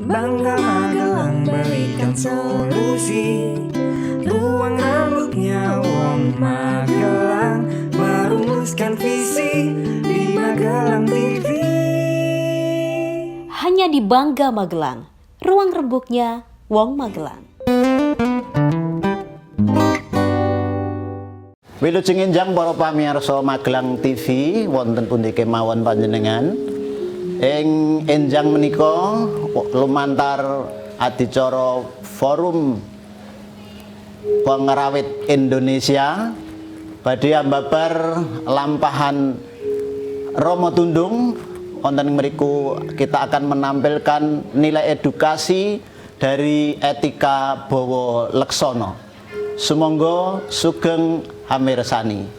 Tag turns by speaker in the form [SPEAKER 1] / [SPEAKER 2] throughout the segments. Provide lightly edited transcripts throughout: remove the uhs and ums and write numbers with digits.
[SPEAKER 1] Bangga Magelang berikan solusi. Ruang rambutnya Wong Magelang merumuskan visi di Magelang TV.
[SPEAKER 2] Hanya di Bangga Magelang, ruang rembuknya Wong Magelang.
[SPEAKER 3] Wilujeng enjang para pamirsa Magelang TV, wonten pundi kemawon panjenengan. Ing enjang menika lumantar adicara Forum Pengrawit Indonesia badhe ambabar lampahan Rama Tundung. Wonten mriku kita akan menampilkan nilai edukasi dari etika Bawa Leksana. Sumangga sugeng hamirsani.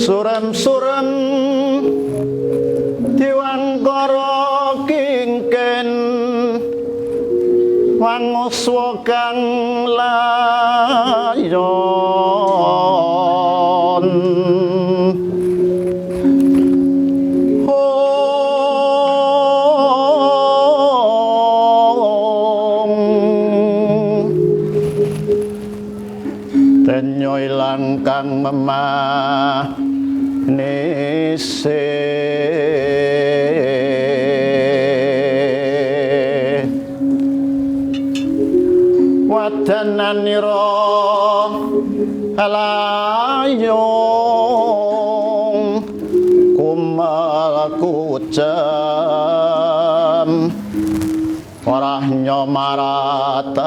[SPEAKER 3] Surem-surem diwangkara kingken wanguswa kang layon denyo ilang kang memah nese wadananira alayong kumal kucem ora nyomaratani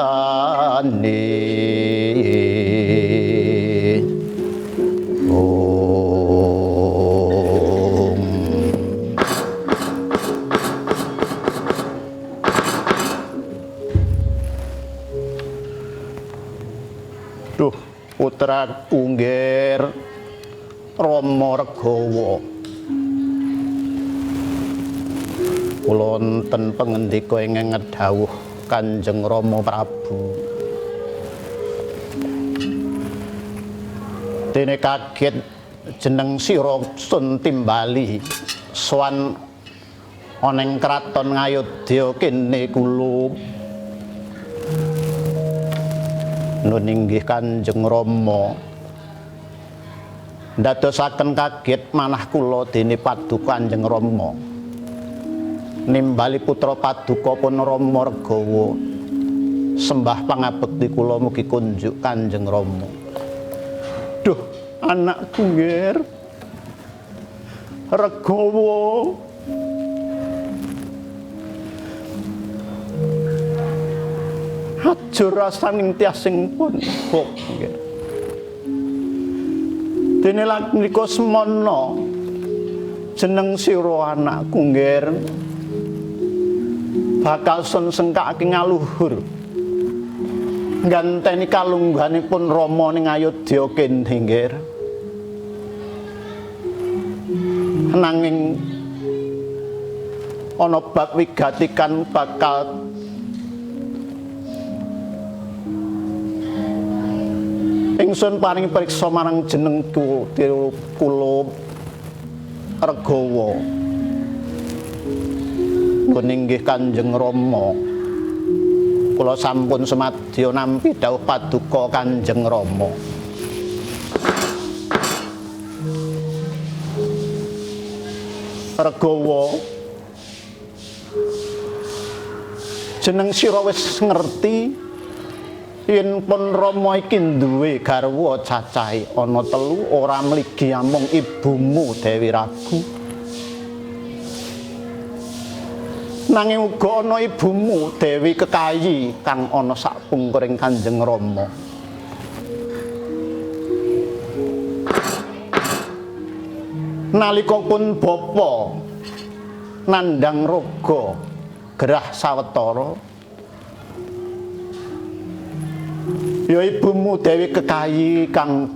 [SPEAKER 3] putra Kunggir Rama Regawa. Kula wonten pangendika ingkang ngedhawuh Kanjeng Rama Prabu. Dene kaget jeneng sira Sun Timbali sowan ana ing kraton Ngayodya kene kula. Nun inggih Kanjeng Rama ndadosaken kaget manah kula dene paduka Kanjeng Rama nimbali putra paduka pun Rama Regawa Sembah pangabekti kula mugi kunjuk Kanjeng Rama. Duh, anakku nggir. Regawa. Ajur rasaning tiasing pun bok nggih. Dene lak menika semana jeneng sira anakku nggih. Bakal sun sengkake ngaluhur. Ganteni kalungganipun Rama ning Ayodya kene nggih. Nanging ana bab wigatikan bakal ingsun paring priksa marang jenengku kula Regawa. Nuwun inggih Kanjeng Rama. Kula sampun semadya nampi dawuh paduka Kanjeng Rama. Regawa, jeneng sira wis ngerti yen pun Rama iki duwe garwa cacahe ana 3 ora mligi amung ibumu Dewi Ragu. Nanging uga ana ibumu Dewi Kekayi kang ana sapungkuring Kanjeng Rama. Nalika pun bapa nandhang raga gerah sawetara, ya ibumu Dewi Kekayi kang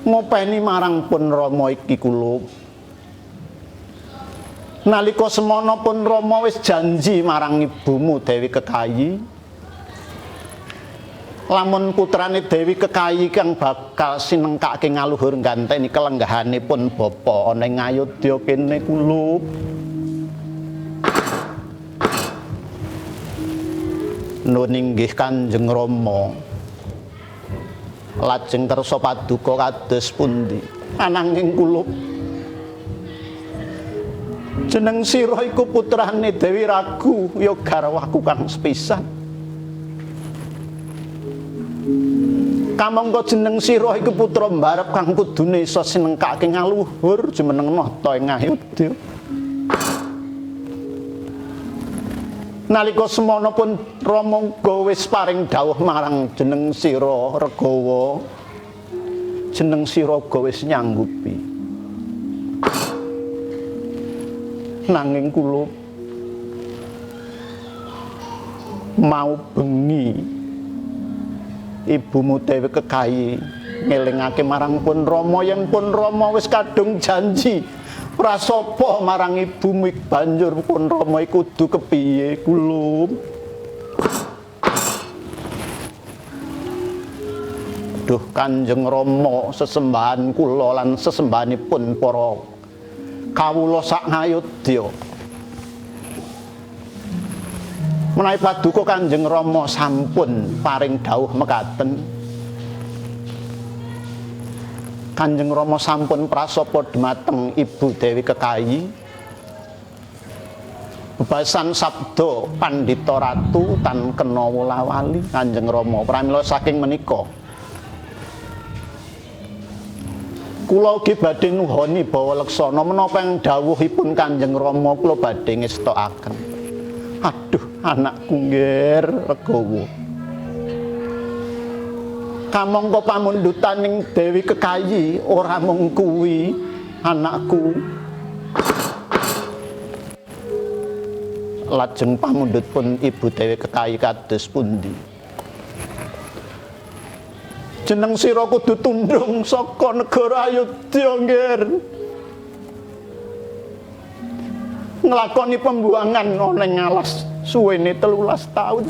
[SPEAKER 3] ngopeni marang pun Rama iki kulup. Nalika semana pun Rama wis janji marang ibumu Dewi Kekayi, lamun putrane Dewi Kekayi kang bakal sinengkake ngaluhur ganteni kelenggahanipun bapa ana ing Ayodya kene kulup. Nuwun inggih Kanjeng Rama. Lajeng kersa paduka kados pundi? Ananging kulup jeneng sira iku putrane Dewi Ragu, ya garwaku kang sepisan. Kamangka jeneng sira iku putra mbarep kang kudune isa sinengkake ngaluhur jumeneng nata ing Ayodya. Nalika semana pun Rama uga wis paring dawuh marang jeneng sira Regawa. Jeneng sira uga wis nyanggupi. Nanging kula mau bengi ibumu Dewi Kekayi ngelingake marang pun Rama yen pun Rama wis kadung janji prasapa marang ibumu banjur pun Rama iku kudu kepiye kulup. Duh Kanjeng Rama, sesembahan kula lan sesembahanipun para kawula sak Ayodya. Menawi paduka Kanjeng Rama sampun paring dawuh mekaten, Kanjeng Rama sampun prasapa dhumateng Ibu Dewi Kekayi bebasan sabda Pandhita Ratu tan kena wolawali. Kanjeng Rama pramila saking menika kula ugi badhe nuhoni Bawa Leksana menapa ing dawuhipun Kanjeng Rama kula badhe ngestokaken. Aduh anakku nggir Regawa, kamangka pamundhutaning Dewi Kekayi ora mung kuwi anakku. Lajeng pamundhutipun Ibu Dewi Kekayi kados pundi? Jeneng sira kudu tundhung saka negara Ayodya nggir. Nglakoni pembuangan ana ing alas suwene 13 taun.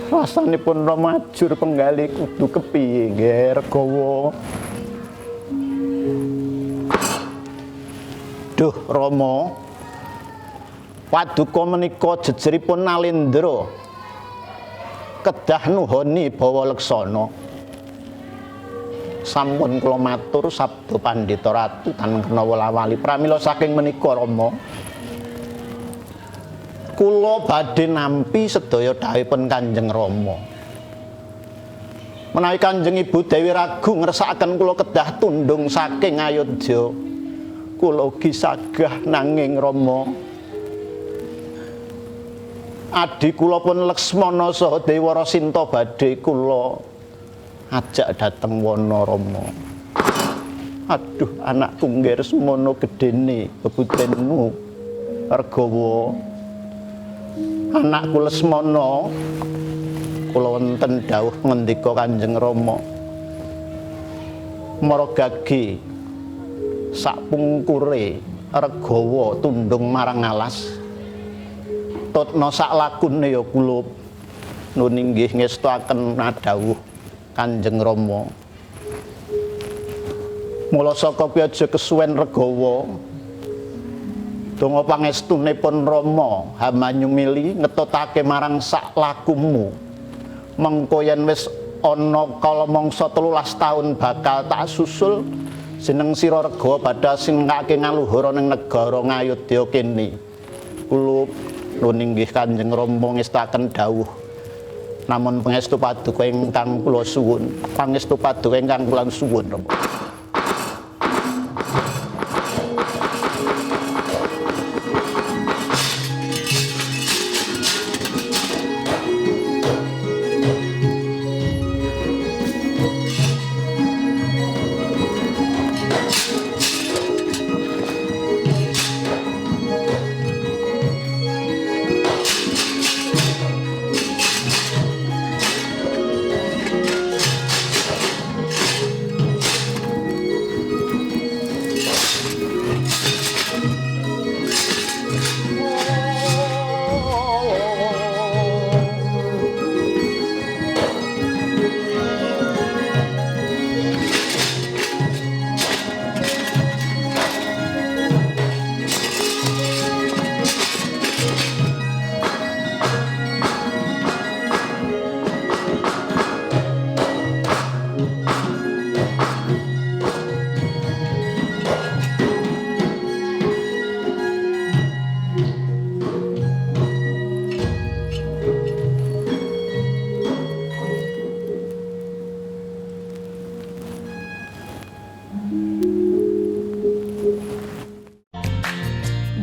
[SPEAKER 3] Rasanipun Rama ajur penggali kudu kepiye nggih Regawa. Duh Rama, paduka menika jejeripun Nalendra kedah nuhoni Bawa Leksana. Sampun kula matur sabda Pandhita Ratu tan kena wolawali. Pramila saking menika Rama kula badhe nampi sedaya dawuhipun Kanjeng Rama. Menawi Kanjeng Ibu Dewi Ragu ngersakaken kula kedah tundung saking Ayodya, kula ugi sagah nanging Rama. Adi kula pun Laksmana saha Dewara Sinta badhe kula ajak dhateng wana Rama. Aduh anakku nggih semono gedene bebutenmu Regawa. Anakku Lesmana, kula wonten dawuh ngendika Kanjeng Rama. Maragage sakpungkure Regawa tundung marang alas. Tutna sak lakune ya kula nun inggih ngestuaken dawuh Kanjeng Rama. Mula saka kuwi aja kesuwen Regawa. Donga pangestunipun Rama Hamanyumili ngetutake marang sak lakumu. Mengko yen wis ana kala mangsa 13 taun bakal tak susul jeneng sira Regawa badhe singkake ngaluhura ning negara Ngayodya kene. Kula nuwun inggih Kanjeng Rama ngestaken dawuh. Namun pangestu paduka ingkang kula suwun, pangestu paduka ingkang kula suwun Rama.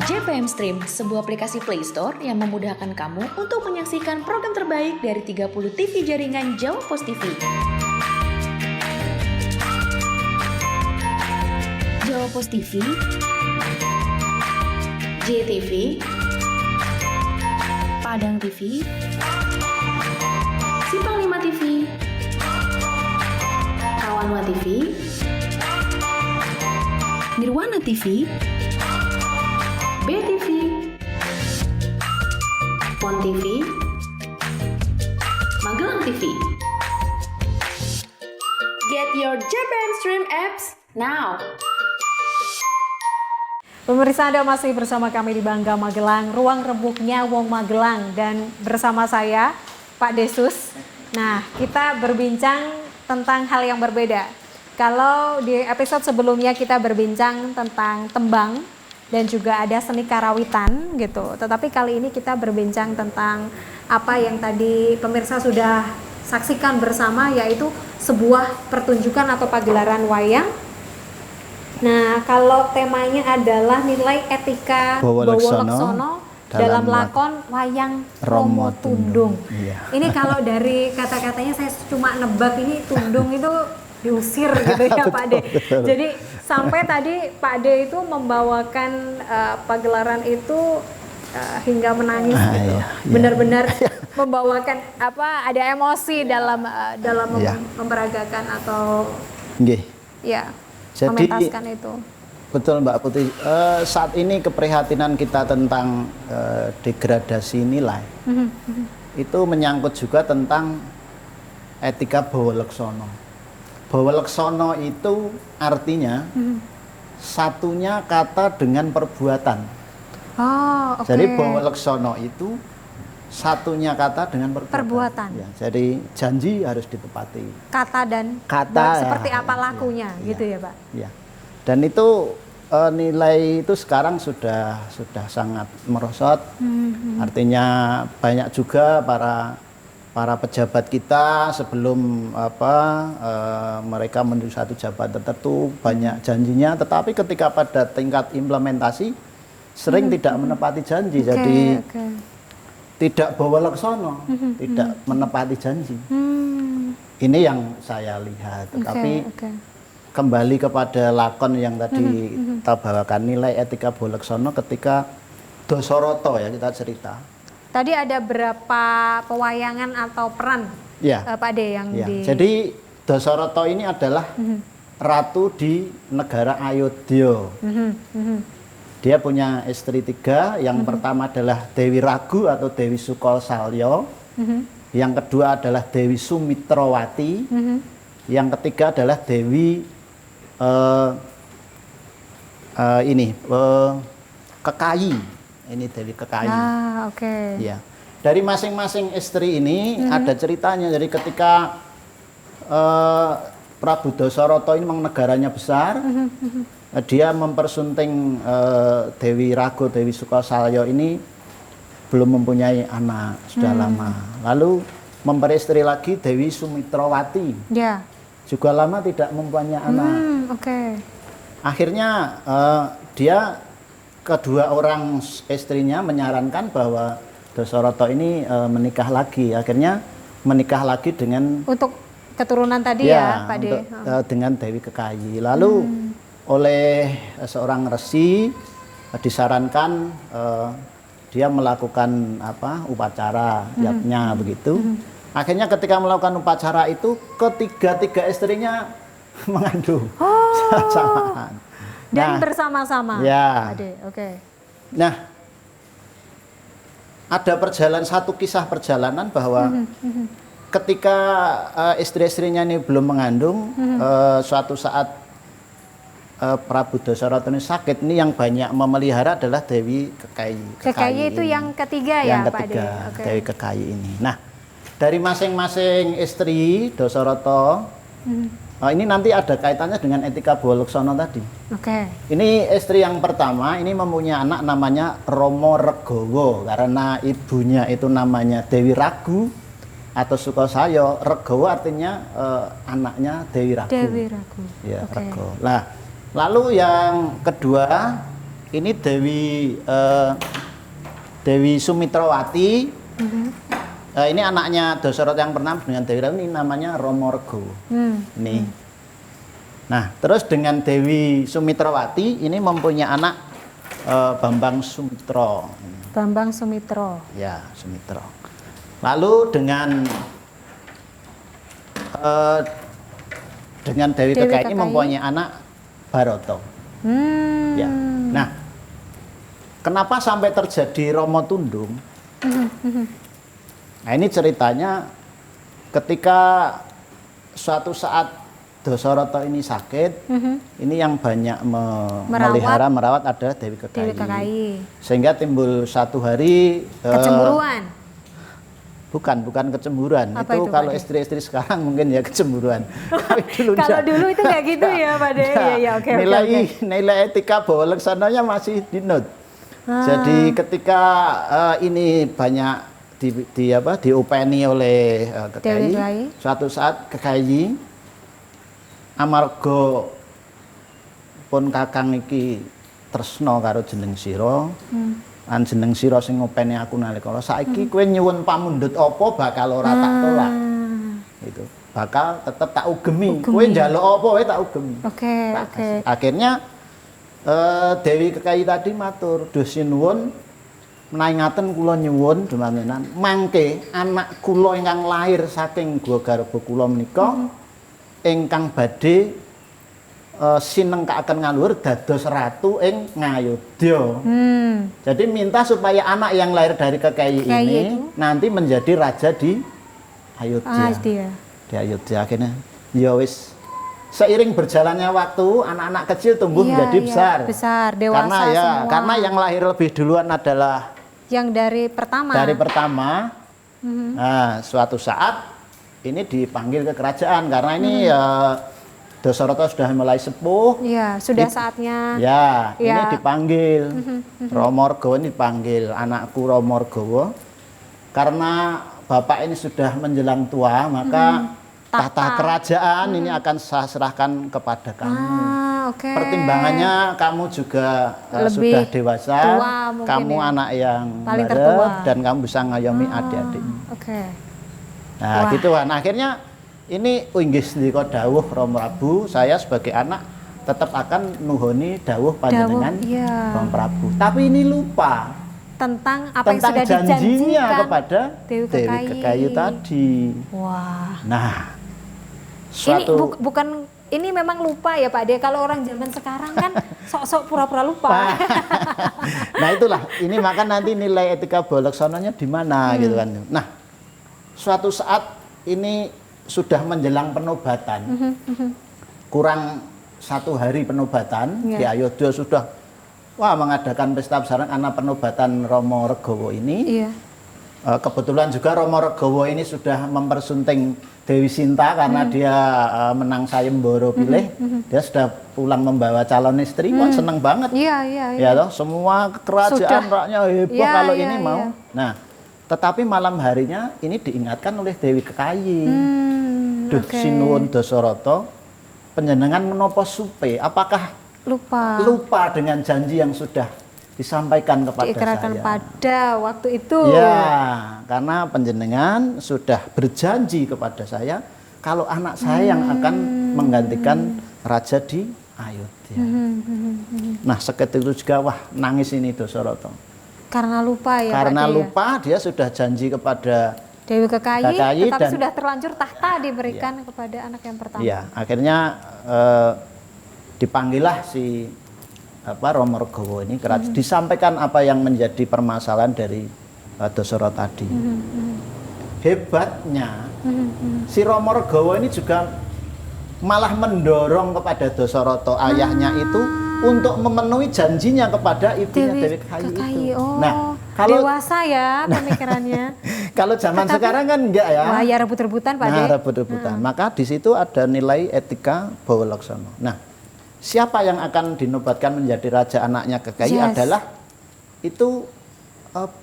[SPEAKER 4] JPM Stream, sebuah aplikasi Play Store yang memudahkan kamu untuk menyaksikan program terbaik dari 30 TV jaringan Jawa Pos TV. Jawa Pos TV, JTV, Padang TV, Simpang 5 TV, Kawanwa TV, Nirwana TV, BTV, Pon TV, Magelang TV. Get your JPM Stream apps now.
[SPEAKER 5] Pemirsa, Anda masih bersama kami di Bangga Magelang, ruang rembuknya Wong Magelang, dan bersama saya Pak Desus. Nah, kita berbincang tentang hal yang berbeda. Kalau di episode sebelumnya kita berbincang tentang tembang dan juga ada seni karawitan gitu. Tetapi kali ini kita berbincang tentang apa yang tadi pemirsa sudah saksikan bersama, yaitu sebuah pertunjukan atau pagelaran wayang. Nah, kalau temanya adalah nilai etika Bawoleksono dalam lakon wayang Romo Tundung.
[SPEAKER 3] Iya.
[SPEAKER 5] Ini kalau dari kata-katanya saya cuma nebak, ini Tundung itu diusir gitu ya Pak De. Jadi sampai tadi Pak De itu membawakan pagelaran itu hingga menangis gitu.
[SPEAKER 3] Iya.
[SPEAKER 5] Benar-benar membawakan ada emosi dalam
[SPEAKER 3] Iya.
[SPEAKER 5] memperagakan atau
[SPEAKER 3] Nggih.
[SPEAKER 5] ya
[SPEAKER 3] Jadi
[SPEAKER 5] mementaskan itu.
[SPEAKER 3] betul Mbak Putri, saat ini keprihatinan kita tentang degradasi nilai itu menyangkut juga tentang etika Bawoleksono. Bawoleksono itu artinya satunya kata dengan perbuatan.
[SPEAKER 5] Oh, oke.
[SPEAKER 3] Jadi Bawoleksono itu satunya kata dengan perbuatan. Ya, jadi janji harus ditepati.
[SPEAKER 5] Kata dan
[SPEAKER 3] Kata
[SPEAKER 5] seperti
[SPEAKER 3] ya,
[SPEAKER 5] apa lakunya
[SPEAKER 3] ya,
[SPEAKER 5] gitu ya Pak.
[SPEAKER 3] Ya. Dan itu nilai itu sekarang sudah sangat merosot. Artinya banyak juga para pejabat kita sebelum mereka menuju satu jabatan tertentu banyak janjinya, tetapi ketika pada tingkat implementasi sering tidak menepati janji. Jadi tidak bawa laksono, tidak menepati janji. Ini yang saya lihat. Tetapi kembali kepada lakon yang tadi kita bawakan, nilai etika bawa laksono ketika Dasarata ya kita cerita.
[SPEAKER 5] Tadi ada berapa pewayangan atau peran Pak De yang di...
[SPEAKER 3] Jadi Dasarata ini adalah ratu di negara Ayodhya. Dia punya istri 3. Yang pertama adalah Dewi Ragu atau Dewi Sukosalya. Yang kedua adalah Dewi Sumitrawati. Yang ketiga adalah Dewi Kekayi. Ini Dewi Kekayi. Ya. Dari masing-masing istri ini ada ceritanya. Jadi ketika Prabu Dasarata ini memang negaranya besar, dia mempersunting Dewi Ragu, Dewi Sukosalya ini belum mempunyai anak sudah lama. Lalu memperistri lagi Dewi Sumitrawati, juga lama tidak mempunyai anak. Akhirnya dia kedua orang istrinya menyarankan bahwa Dasarata ini menikah lagi. Akhirnya menikah lagi dengan
[SPEAKER 5] untuk keturunan tadi ya Pak De.
[SPEAKER 3] Dengan Dewi Kekayi. Lalu oleh seorang resi disarankan dia melakukan upacara yatnya begitu. Akhirnya ketika melakukan upacara itu ketiga istrinya mengandung samaan.
[SPEAKER 5] Dan bersama-sama.
[SPEAKER 3] Ya.
[SPEAKER 5] Pak De.
[SPEAKER 3] Nah, ada satu kisah perjalanan bahwa ketika istri-istrinya ini belum mengandung, suatu saat Prabu Dasarata ini sakit, ini yang banyak memelihara adalah Dewi Kekayi.
[SPEAKER 5] Kekayi itu ini. Yang ketiga ya Pak De.
[SPEAKER 3] Dewi Kekayi ini. Nah, dari masing-masing istri Dasarata, ini nanti ada kaitannya dengan etika bawa laksono tadi. Ini istri yang pertama ini mempunyai anak namanya Rama Regawa, karena ibunya itu namanya Dewi Ragu atau Sukosalya. Regawa artinya anaknya Dewi Ragu.
[SPEAKER 5] Dewi Ragu.
[SPEAKER 3] Ya, Regawa. Nah, lalu yang kedua ini Dewi Sumitrawati. Ini anaknya Dasarata yang pertama dengan Dewi Ragu, ini namanya Rama Regawa. Nih. Nah, terus dengan Dewi Sumitrawati ini mempunyai anak Bambang Sumitra.
[SPEAKER 5] Bambang Sumitra.
[SPEAKER 3] Ya, Sumitra. Lalu dengan Dewi Kekayi ini mempunyai anak Barata. Ya. Nah, kenapa sampai terjadi Rama Tundung? Nah, ini ceritanya ketika suatu saat Dasarata ini sakit, ini yang banyak merawat adalah Dewi Kekayi. Sehingga timbul satu hari
[SPEAKER 5] kecemburuan.
[SPEAKER 3] Bukan kecemburuan. Itu kalau istri-istri sekarang mungkin ya kecemburuan.
[SPEAKER 5] Kalau dulu itu kayak gitu ya Pak De.
[SPEAKER 3] Nilai etika bawa laksananya masih dinut. Jadi ketika ini banyak diopeni oleh Kekayi, suatu saat Kekayi amarga pun kakang iki tresna karo jeneng sira, lan jeneng sira sing ngopeni aku nalika saiki kowe nyuwun pamundhut apa bakal ora tak tolak. Itu bakal tetep tak ugemi. Kowe njaluk apa wae tak ugemi. Akhirnya Dewi Kekayi tadi matur, "Duh sinuwun menawi ngaten kula nyuwun dumantenan mangke anak kula ingkang lahir saking gua garba kula menika ingkang badhe sinengkaken ngaluhur dados ratu ing Ngayodya." Jadi minta supaya anak yang lahir dari Kekayi ini nanti menjadi raja di Ayodhya. Di Ayodhya. Akhirnya ya wis, seiring berjalannya waktu anak-anak kecil tumbuh menjadi besar,
[SPEAKER 5] dewasa semua.
[SPEAKER 3] Karena yang lahir lebih duluan adalah
[SPEAKER 5] yang dari pertama.
[SPEAKER 3] Nah, suatu saat ini dipanggil ke kerajaan karena ini Dasarata sudah mulai sepuh.
[SPEAKER 5] Iya, sudah saatnya.
[SPEAKER 3] Ya, ini
[SPEAKER 5] Ya.
[SPEAKER 3] dipanggil. Rama Regawa ini dipanggil anakku Rama Regawa. Karena bapak ini sudah menjelang tua, maka tata kerajaan ini akan saya serahkan kepada kamu.
[SPEAKER 5] Oke.
[SPEAKER 3] Pertimbangannya kamu juga
[SPEAKER 5] Lebih
[SPEAKER 3] sudah dewasa,
[SPEAKER 5] tua mungkin
[SPEAKER 3] kamu
[SPEAKER 5] ya.
[SPEAKER 3] anak yang
[SPEAKER 5] Paling
[SPEAKER 3] barep,
[SPEAKER 5] tertua.
[SPEAKER 3] dan kamu bisa ngayomi adik-adikmu.
[SPEAKER 5] Oke.
[SPEAKER 3] Nah,
[SPEAKER 5] Wah.
[SPEAKER 3] gitu kan. Akhirnya ini inggih sendika dawuh Rama Prabu, saya sebagai anak tetap akan nuhoni dawuh panjenengan
[SPEAKER 5] iya.
[SPEAKER 3] Rama Prabu. Tapi ini lupa
[SPEAKER 5] Tentang apa yang
[SPEAKER 3] tentang
[SPEAKER 5] sudah
[SPEAKER 3] janjinya
[SPEAKER 5] dijanjikan
[SPEAKER 3] kepada
[SPEAKER 5] Dewi
[SPEAKER 3] Dewi
[SPEAKER 5] Kekayi.
[SPEAKER 3] Kekayi tadi.
[SPEAKER 5] Wah.
[SPEAKER 3] Nah,
[SPEAKER 5] Ini
[SPEAKER 3] suatu
[SPEAKER 5] bukan ini memang lupa ya Pak De. Kalau orang zaman sekarang kan sok-sok pura-pura lupa.
[SPEAKER 3] nah itulah, ini maka nanti nilai etika balaksonanya di mana gitu kan. Nah, suatu saat ini sudah menjelang penobatan, kurang 1 hari penobatan di Ayodhya sudah mengadakan pesta besar karena penobatan Rama Regawa ini.
[SPEAKER 5] Iya.
[SPEAKER 3] Kebetulan juga Rama Regawa ini sudah mempersunting Dewi Sinta karena dia menang sayembara pilih, dia sudah pulang membawa calon istri, wah seneng banget.
[SPEAKER 5] Iya, iya, iya.
[SPEAKER 3] Ya toh, semua kerajaan rakyatnya heboh
[SPEAKER 5] Iya,
[SPEAKER 3] kalau
[SPEAKER 5] iya,
[SPEAKER 3] ini mau.
[SPEAKER 5] iya.
[SPEAKER 3] Nah, tetapi malam harinya ini diingatkan oleh Dewi Kekayi. Duh
[SPEAKER 5] oke.
[SPEAKER 3] sinuwun Dasarata, panjenengan menapa supe? Apakah lupa dengan janji yang sudah disampaikan kepada
[SPEAKER 5] diikrarkan
[SPEAKER 3] saya?
[SPEAKER 5] pada waktu itu.
[SPEAKER 3] Ya, karena panjenengan sudah berjanji kepada saya kalau anak saya yang akan menggantikan raja di Ayodhya. Nah, seketika itu juga nangis ini Dasarata.
[SPEAKER 5] Karena lupa ya
[SPEAKER 3] Karena
[SPEAKER 5] Pak De, ya?
[SPEAKER 3] lupa dia sudah janji kepada
[SPEAKER 5] Dewi Kekayi,
[SPEAKER 3] Kekayi
[SPEAKER 5] tetapi
[SPEAKER 3] dan-
[SPEAKER 5] sudah terlanjur tahta diberikan kepada anak yang pertama.
[SPEAKER 3] ya, akhirnya dipanggillah si Rama Regawa ini disampaikan apa yang menjadi permasalahan dari Dasarata tadi. Hebatnya si Rama Regawa ini juga malah mendorong kepada Dasarata ayahnya itu untuk memenuhi janjinya kepada ibunya Dewi Kekayi itu.
[SPEAKER 5] Oh,
[SPEAKER 3] Nah, kalau
[SPEAKER 5] dewasa ya pemikirannya.
[SPEAKER 3] kalau zaman
[SPEAKER 5] Tetapi-
[SPEAKER 3] sekarang kan enggak ya.
[SPEAKER 5] Wah, ya rebut-rebutan Pak De.
[SPEAKER 3] Nah, rebut-rebutan. Maka di situ ada nilai etika bawalaksana. Nah, siapa yang akan dinobatkan menjadi raja anaknya Kekayi
[SPEAKER 5] Yes.
[SPEAKER 3] adalah itu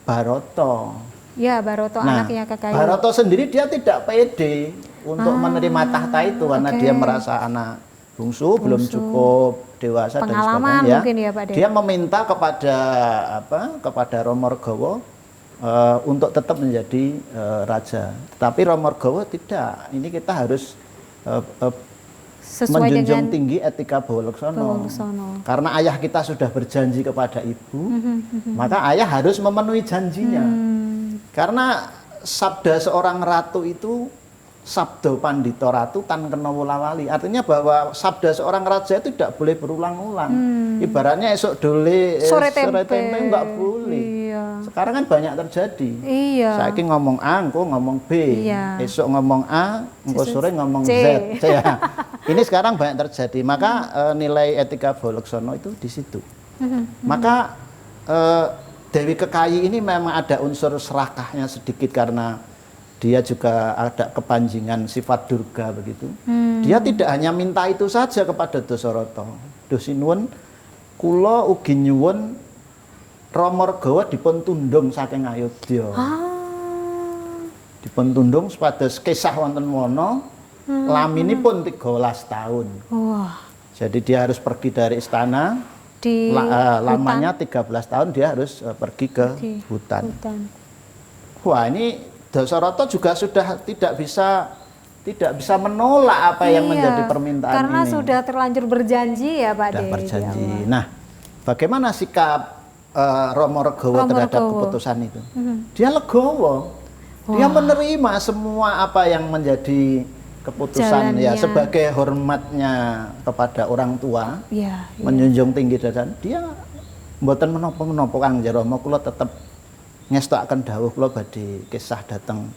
[SPEAKER 3] Barata.
[SPEAKER 5] Ya, Baroto
[SPEAKER 3] Nah,
[SPEAKER 5] anaknya Kekayi.
[SPEAKER 3] Barata sendiri dia tidak pede untuk menerima tahta itu karena
[SPEAKER 5] oke.
[SPEAKER 3] dia merasa anak bungsu belum cukup dewasa dan
[SPEAKER 5] Pengalaman
[SPEAKER 3] sebagainya.
[SPEAKER 5] mungkin ya, Pak De.
[SPEAKER 3] Dia meminta kepada Rama Regawa untuk tetap menjadi raja. Tetapi Rama Regawa tidak. Ini kita harus
[SPEAKER 5] Sesuai
[SPEAKER 3] menjunjung
[SPEAKER 5] dengan
[SPEAKER 3] tinggi etika bawalaksana.
[SPEAKER 5] Bawalaksana.
[SPEAKER 3] Karena ayah kita sudah berjanji kepada ibu, maka ayah harus memenuhi janjinya. Karena sabda seorang ratu itu sabda pandita ratu tan kena wulawali. Artinya bahwa sabda seorang raja itu tidak boleh berulang-ulang. Ibaratnya esok dole
[SPEAKER 5] Sore tempe.
[SPEAKER 3] enggak boleh.
[SPEAKER 5] Iya.
[SPEAKER 3] Sekarang kan banyak terjadi.
[SPEAKER 5] Iya.
[SPEAKER 3] Saiki ngomong A, engko ngomong B.
[SPEAKER 5] Iya.
[SPEAKER 3] Esok ngomong A, engko sore ngomong
[SPEAKER 5] C.
[SPEAKER 3] Z. Ya. Ini sekarang banyak terjadi. Maka nilai etika bawalaksana itu di situ. Maka Dewi Kekayi ini memang ada unsur serakahnya sedikit karena dia juga ada kepanjingan sifat durga begitu. Dia tidak hanya minta itu saja kepada Dasarata. Duh sinuwun kula ugi nyuwun Rama Regawa dipun tundung saking Ayodhya. Dipun tundung supados kesah wonten wana laminipun 13 tahun.
[SPEAKER 5] Wah,
[SPEAKER 3] Jadi dia harus pergi dari istana,
[SPEAKER 5] di
[SPEAKER 3] lamanya 13 tahun dia harus pergi ke hutan. Wah, ini Dasarata juga sudah tidak bisa menolak apa yang menjadi permintaan
[SPEAKER 5] karena
[SPEAKER 3] ini.
[SPEAKER 5] sudah terlanjur berjanji ya Pak
[SPEAKER 3] Sudah
[SPEAKER 5] De.
[SPEAKER 3] berjanji. Nah, bagaimana sikap Rama Regawa
[SPEAKER 5] Rama
[SPEAKER 3] terhadap
[SPEAKER 5] Regawa.
[SPEAKER 3] keputusan itu? Dia legowo. Dia menerima semua apa yang menjadi keputusan ya
[SPEAKER 5] Jalannya.
[SPEAKER 3] sebagai hormatnya kepada orang tua,
[SPEAKER 5] Iya, iya.
[SPEAKER 3] menjunjung tinggi dan dia mboten menapa-menapa Kang Rama kula tetep ngestokaken dawuh kula badhe kisah dhateng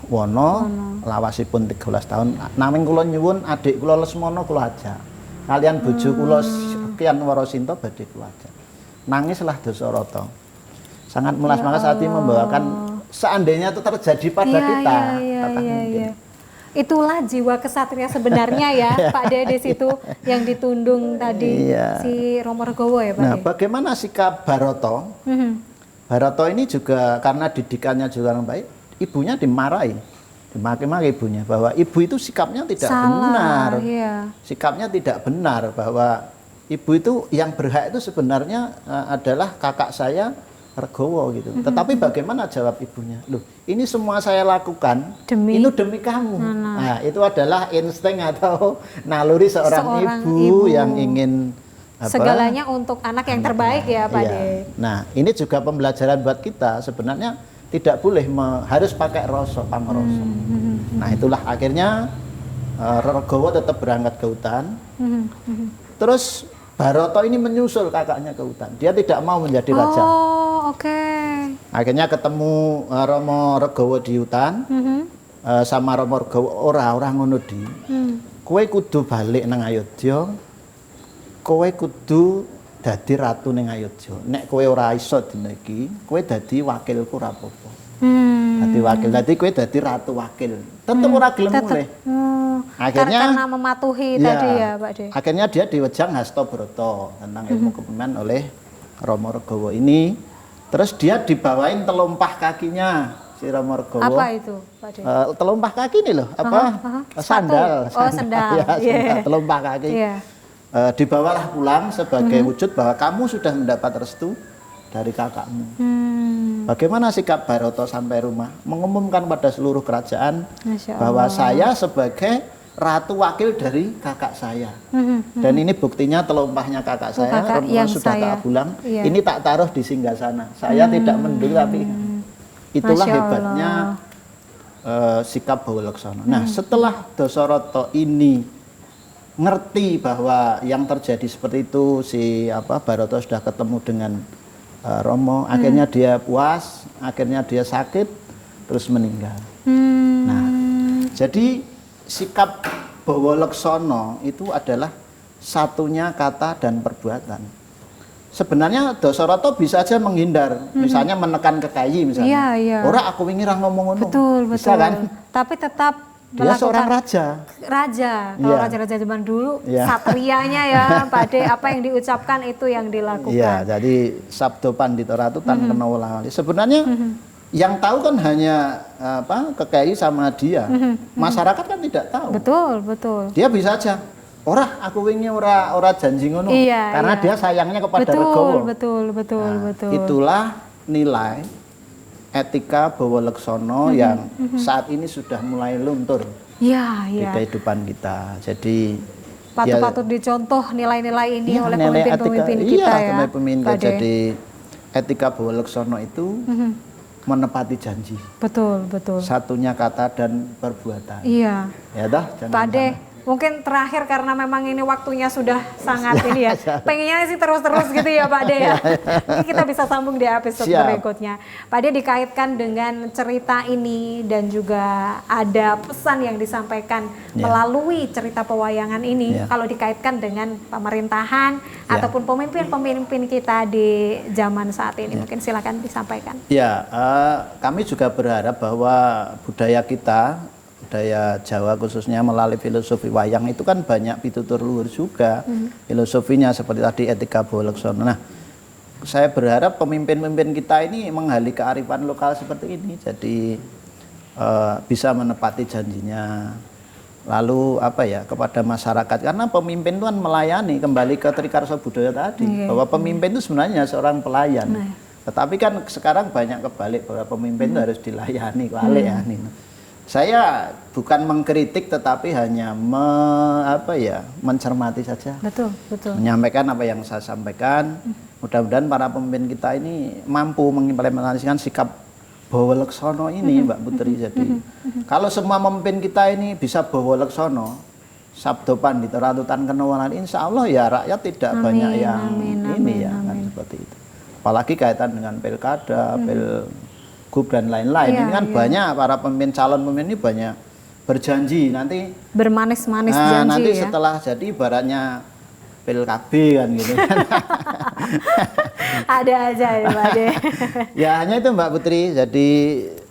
[SPEAKER 3] wana lawasipun 13 tahun. Nanging kula nyuwun adik kula Lesmana kula ajak. Kalian bojo kula Sekian Warasinta badhe kula ajak. Nangislah Dasarata. Sangat melas-malas hati membawakan seandainya itu terjadi pada
[SPEAKER 5] Iya,
[SPEAKER 3] kita.
[SPEAKER 5] iya,
[SPEAKER 3] kata
[SPEAKER 5] iya,
[SPEAKER 3] mungkin.
[SPEAKER 5] iya. itulah jiwa kesatria sebenarnya ya Pak Dedes itu yang ditundung tadi
[SPEAKER 3] Iya.
[SPEAKER 5] si Romo Regowo ya Pak
[SPEAKER 3] Nah,
[SPEAKER 5] De?
[SPEAKER 3] bagaimana sikap Baroto? Baroto ini juga karena didikannya juga orang baik, ibunya dimarahi, dimaki-maki ibunya bahwa ibu itu sikapnya tidak benar.
[SPEAKER 5] Iya.
[SPEAKER 3] Sikapnya tidak benar bahwa ibu itu yang berhak itu sebenarnya adalah kakak saya Regowo gitu. Tetapi bagaimana jawab ibunya? Loh, ini semua saya lakukan itu demi kamu. Nah, itu adalah insting atau naluri seorang ibu yang ingin
[SPEAKER 5] segalanya untuk anak yang terbaik ya Pak
[SPEAKER 3] iya.
[SPEAKER 5] De.
[SPEAKER 3] Nah, ini juga pembelajaran buat kita. Sebenarnya tidak boleh harus pakai rasa, pamoroso. Nah, itulah akhirnya Regowo tetap berangkat ke hutan. Terus Baroto ini menyusul kakaknya ke hutan. Dia tidak mau menjadi raja.
[SPEAKER 5] Oh, oke.
[SPEAKER 3] Akhirnya ketemu Romo Regowo di hutan. Sama Romo Regowo, ora ngono di. Kowe kudu balik nang Ayodya. Kowe kudu dadi ratu ning Ayodya. Nek kowe ora iso dina iki, kowe dadi wakilku ora apa-apa. Dadi wakil. Dadi kowe dadi ratu wakil. Tetep ora gelem mulih. Akhirnya
[SPEAKER 5] karena mematuhi tadi ya Pak De.
[SPEAKER 3] Akhirnya dia diwejang Hastobroto tentang ilmu kepemimpinan oleh Romo Regowo ini. Terus dia dibawain telompah kakinya si Romo Regowo.
[SPEAKER 5] Apa itu Pak De?
[SPEAKER 3] Telompah kaki ini loh, sandal.
[SPEAKER 5] Oh, sandal.
[SPEAKER 3] Ya, sandal, telompah kaki. Dibawalah pulang sebagai wujud bahwa kamu sudah mendapat restu dari kakakmu. Bagaimana sikap Baroto sampai rumah? Mengumumkan pada seluruh kerajaan bahwa saya sebagai ratu wakil dari kakak saya. Dan ini buktinya telompahnya kakak saya, Romo sudah tak pulang. Ini tak taruh di singgasana. Saya tidak mendung tapi itulah hebatnya sikap Bawaleksono. Nah, setelah Dasarata ini ngerti bahwa yang terjadi seperti itu, si Baroto sudah ketemu dengan Romo, akhirnya dia puas, akhirnya dia sakit, terus meninggal. Nah, jadi sikap Bawaleksono itu adalah satunya kata dan perbuatan. Sebenarnya Dasarata bisa aja menghindar, misalnya menekan kekayi misalnya. Ora aku wingi ra ngomong ngono.
[SPEAKER 5] Betul,
[SPEAKER 3] bisa kan?
[SPEAKER 5] Tapi tetap
[SPEAKER 3] dia seorang raja.
[SPEAKER 5] Kalau raja-raja zaman dulu, satrianya ya, Pak De, apa yang diucapkan itu yang dilakukan.
[SPEAKER 3] Iya, jadi Sabdo Pandita Ratu tan kena ulang. Sebenarnya yang tahu kan hanya kekayi sama dia. Masyarakat kan tidak tahu.
[SPEAKER 5] Betul.
[SPEAKER 3] Dia bisa aja. Ora, aku wingi ora janji ngono. Karena dia sayangnya kepada Regowo.
[SPEAKER 5] Betul.
[SPEAKER 3] Itulah nilai etika Bawaleksono yang saat ini sudah mulai luntur di kehidupan kita. Jadi
[SPEAKER 5] patut dicontoh nilai-nilai ini oleh pemimpin-pemimpin kita ya.
[SPEAKER 3] Jadi etika Bawaleksono itu menepati janji.
[SPEAKER 5] Betul.
[SPEAKER 3] Satunya kata dan perbuatan.
[SPEAKER 5] Iya.
[SPEAKER 3] Ya dah.
[SPEAKER 5] Pak De, mungkin terakhir karena memang ini waktunya sudah sangat ini ya. Pengennya sih terus-terus gitu ya Pak De ya. Ini kita bisa sambung di episode berikutnya. Pak De dikaitkan dengan cerita ini dan juga ada pesan yang disampaikan melalui cerita pewayangan ini. Kalau dikaitkan dengan pemerintahan ataupun pemimpin-pemimpin kita di zaman saat ini. Mungkin silakan disampaikan.
[SPEAKER 3] Ya, kami juga berharap bahwa budaya kita, budaya Jawa khususnya melalui filosofi wayang itu kan banyak pitutur luhur juga. Filosofinya seperti tadi etika Bawaleksono. Nah, saya berharap pemimpin-pemimpin kita ini menggali kearifan lokal seperti ini. Jadi bisa menepati janjinya. Lalu kepada masyarakat, karena pemimpin itu kan melayani, kembali ke Trikarso Budaya tadi, bahwa pemimpin itu sebenarnya seorang pelayan. Tetapi kan sekarang banyak kebalik bahwa pemimpin itu harus dilayani, Saya bukan mengkritik tetapi hanya mencermati saja.
[SPEAKER 5] Betul.
[SPEAKER 3] Menyampaikan apa yang saya sampaikan. Mudah-mudahan para pemimpin kita ini mampu mengimplementasikan sikap Bawaleksono ini, Mbak Putri. Jadi kalau semua pemimpin kita ini bisa Bawaleksono, Sabdo Pandita Ratu tan kena ulang, insya Allah ya rakyat tidak banyak yang kan seperti itu. Apalagi kaitan dengan pilkada, pilgub dan lain-lain. Ini kan banyak para pemimpin, calon pemimpin ini banyak berjanji nanti
[SPEAKER 5] bermanis-manis janji
[SPEAKER 3] nanti
[SPEAKER 5] ya.
[SPEAKER 3] setelah jadi ibaratnya pil KB kan gitu kan.
[SPEAKER 5] Ada aja ya Mbak De.
[SPEAKER 3] Ya hanya itu Mbak Putri. Jadi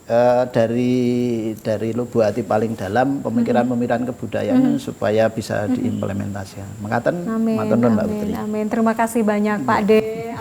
[SPEAKER 3] dari lubuk hati paling dalam pemikiran-pemikiran kebudayaan supaya bisa diimplementasikan. Makaten matur nuwun Mbak Putri.
[SPEAKER 5] Amin. Terima kasih banyak Pak D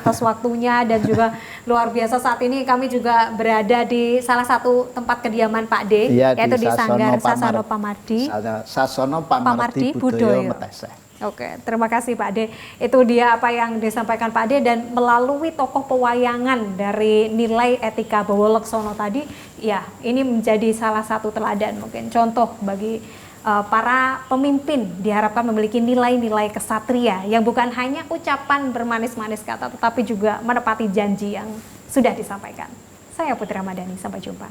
[SPEAKER 5] atas waktunya dan juga luar biasa saat ini kami juga berada di salah satu tempat kediaman Pak D, yaitu di Sanggar Sasono Pamardi.
[SPEAKER 3] Sasono Pamardi Budoyo Meteseh.
[SPEAKER 5] Oke, terima kasih Pak D. Itu dia apa yang disampaikan Pak D, dan melalui tokoh pewayangan dari nilai etika Bowo Leksono tadi, ya ini menjadi salah satu teladan mungkin contoh bagi para pemimpin, diharapkan memiliki nilai-nilai kesatria yang bukan hanya ucapan bermanis-manis kata, tetapi juga menepati janji yang sudah disampaikan. Saya Putri Ramadhani, sampai jumpa.